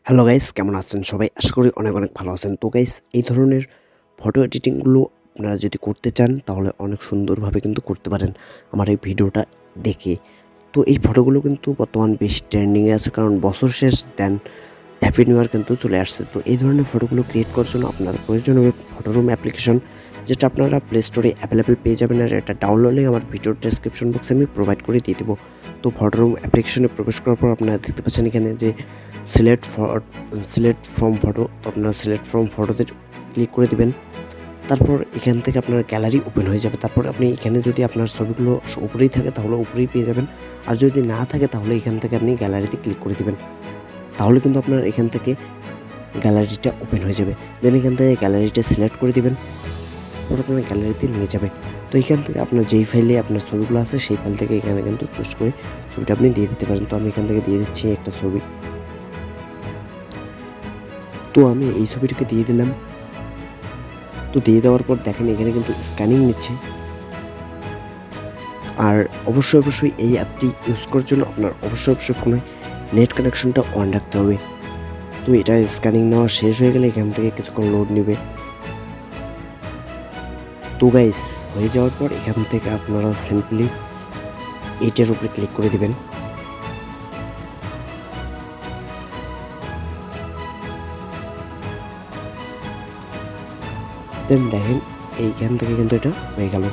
Hello guys, কেমন আছেন সবাই? আশা করি অনেক ভালো আছেন। তো গাইস, এই ধরনের ফটো এডিটিংগুলো আপনারা যদি করতে চান তাহলে অনেক সুন্দরভাবে কিন্তু করতে পারেন আমার এই ভিডিওটা দেখে। তো এই ফটোগুলো কিন্তু বর্তমান বেশ ট্রেন্ডিংয়ে আছে, কারণ বছর শেষ দেন হ্যাপি নিউ ইয়ার কিন্তু চলে আসছে। তো এই ধরনের ফটোগুলো ক্রিয়েট করার জন্য আপনাদের প্রয়োজন হবে ফটোরুম অ্যাপ্লিকেশন, যেটা আপনারা প্লে স্টোরে অ্যাভেলেবেল পেয়ে যাবেন। আর এটা ডাউনলোডে আমার ভিডিওর ডেসক্রিপশন বক্সে আমি প্রোভাইড করে দিয়ে দেবো। তো ফটোরুম অ্যাপ্লিকেশনে প্রবেশ করার পর আপনারা দেখতে পাচ্ছেন এখানে যে সিলেক্ট ফ্রম ফটো। তো আপনারা সিলেক্ট ফ্রম ফটোতে ক্লিক করে দিবেন। তারপর এখান থেকে আপনার গ্যালারি ওপেন হয়ে যাবে। তারপর আপনি এখানে যদি আপনার ছবিগুলো উপরেই থাকে তাহলে উপরেই পেয়ে যাবেন, আর যদি না থাকে তাহলে এখান থেকে আপনি গ্যালারিতে ক্লিক করে দিবেন। তাহলে কিন্তু আপনার এখান থেকে গ্যালারিটা ওপেন হয়ে যাবে। দেন এখান থেকে গ্যালারিটা সিলেক্ট করে দিবেন, তারপর আপনার গ্যালারিতে নিয়ে যাবে। তো এখান থেকে আপনার যেই ফাইলে আপনার ছবিগুলো আছে সেই ফাইল থেকে এখানে কিন্তু চুজ করে ছবিটা আপনি দিয়ে দিতে পারেন। তো আমি এখান থেকে দিয়ে দিচ্ছি একটা ছবি। তো আমি এই ছবিটাকে দিয়ে দিলাম। তো দিয়ে দেওয়ার পর দেখেন এখানে কিন্তু স্ক্যানিং নিচ্ছে। আর অবশ্যই এই অ্যাপটি ইউজ করার জন্য আপনার অবশ্যই ফোনে নেট কানেকশনটা অন রাখতে হবে। তো এটা স্ক্যানিং নেওয়া শেষ হয়ে গেলে এখান থেকে কিছুক্ষণ লোড নেবে। তো গাইস, হয়ে যাওয়ার পর এখান থেকে আপনারা সিম্পলি এইটার উপরে ক্লিক করে দিবেন। দেন দেখেন এইখান থেকে কিন্তু এটা হয়ে গেল।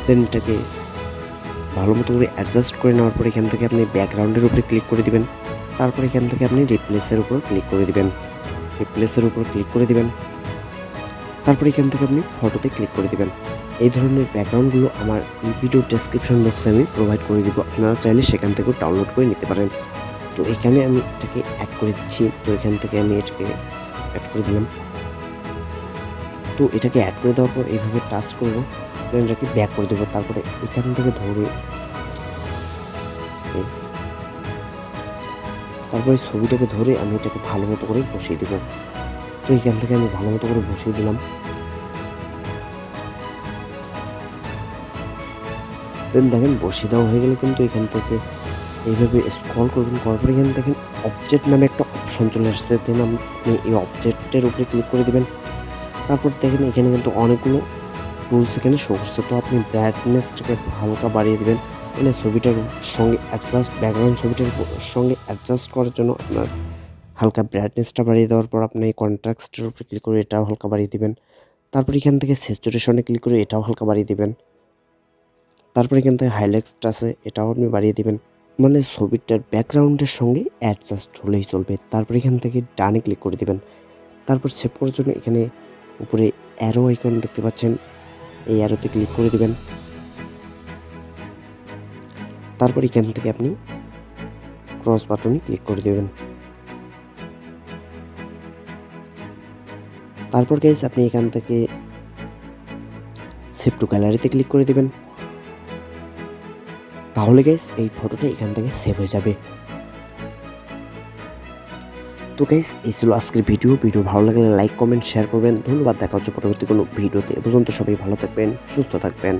দেন এটাকে ভালো মতো করে অ্যাডজাস্ট করে নেওয়ার পর এখান থেকে আপনি ব্যাকগ্রাউন্ডের উপরে ক্লিক করে দিবেন। তারপর এখান থেকে আপনি রিপ্লেসের উপর ক্লিক করে দিবেন। তারপর এখান থেকে আপনি ফটোতে ক্লিক করে দিবেন। এই ধরনের ব্যাকগ্রাউন্ডগুলো আমার এই ভিডিওর ডেসক্রিপশন বক্সে আমি প্রোভাইড করে দিব, আপনারা চাইলে সেখান থেকেও ডাউনলোড করে নিতে পারেন। তো এখানে আমি এটাকে অ্যাড করে দিচ্ছি। তো এখান থেকে আমি এটাকে অ্যাড করে দিলাম। তো এটাকে অ্যাড করে দেওয়ার পর এইভাবে টাচ করবো, দেন এটাকে ব্যাক করে দেবো। তারপরে এখান থেকে ধরে তারপরে ছবিটাকে ধরে আমি এটাকে ভালো মতো করে বসিয়ে দেবো। তো এখান থেকে আমি ভালো মতো করে বসিয়ে দিলাম। দেন দেখেন বসিয়ে দেওয়া হয়ে গেলে কিন্তু এখান থেকে এইভাবে স্ক্রল করবেন, করার পরে এখানে দেখেন অবজেক্ট নামে একটা অপশন চলে আসছে। দেন আপনি এই অবজেক্টের উপরে ক্লিক করে দেবেন। তারপর দেখেন এখানে কিন্তু অনেকগুলো টুলস এখানে শো করছে। তো আপনি ব্রাইটনেসটাকে হালকা বাড়িয়ে দেবেন, মানে ছবিটার সঙ্গে ব্যাকগ্রাউন্ড ছবিটার সঙ্গে অ্যাডজাস্ট করার জন্য আপনার হালকা ব্রাইটনেসটা বাড়িয়ে দেওয়ার পর আপনি এই কন্ট্রাস্টের উপরে ক্লিক করে এটাও হালকা বাড়িয়ে দিবেন। তারপর এখান থেকে স্যাচুরেশনে ক্লিক করে এটাও হালকা বাড়িয়ে দিবেন। তারপর এখান থেকে হাইলাইটস আছে, এটাও আপনি বাড়িয়ে দিবেন, মানে ছবিটার ব্যাকগ্রাউন্ডের সঙ্গে অ্যাডজাস্ট হলেই চলবে। তারপর এখান থেকে ডানে ক্লিক করে দিবেন। তারপর সেভ করার জন্য এখানে উপরে অ্যারো আইকন দেখতে পাচ্ছেন, এই অ্যারোতে ক্লিক করে দিবেন। তারপর এখান থেকে আপনি ক্রস বাটনে ক্লিক করে দেবেন। তারপর গাইস আপনি এখান থেকে সেভ টু গ্যালারিতে ক্লিক করে দিবেন। তাহলে গাইস এই ফটোটা এখান থেকে সেভ হয়ে যাবে। তো গাইস, এই ছিল আজকের ভিডিও ভালো লাগলে লাইক, কমেন্ট, শেয়ার করবেন। ধন্যবাদ। দেখা হচ্ছে পরবর্তী কোনো ভিডিওতে। এ পর্যন্ত সবাই ভালো থাকবেন, সুস্থ থাকবেন।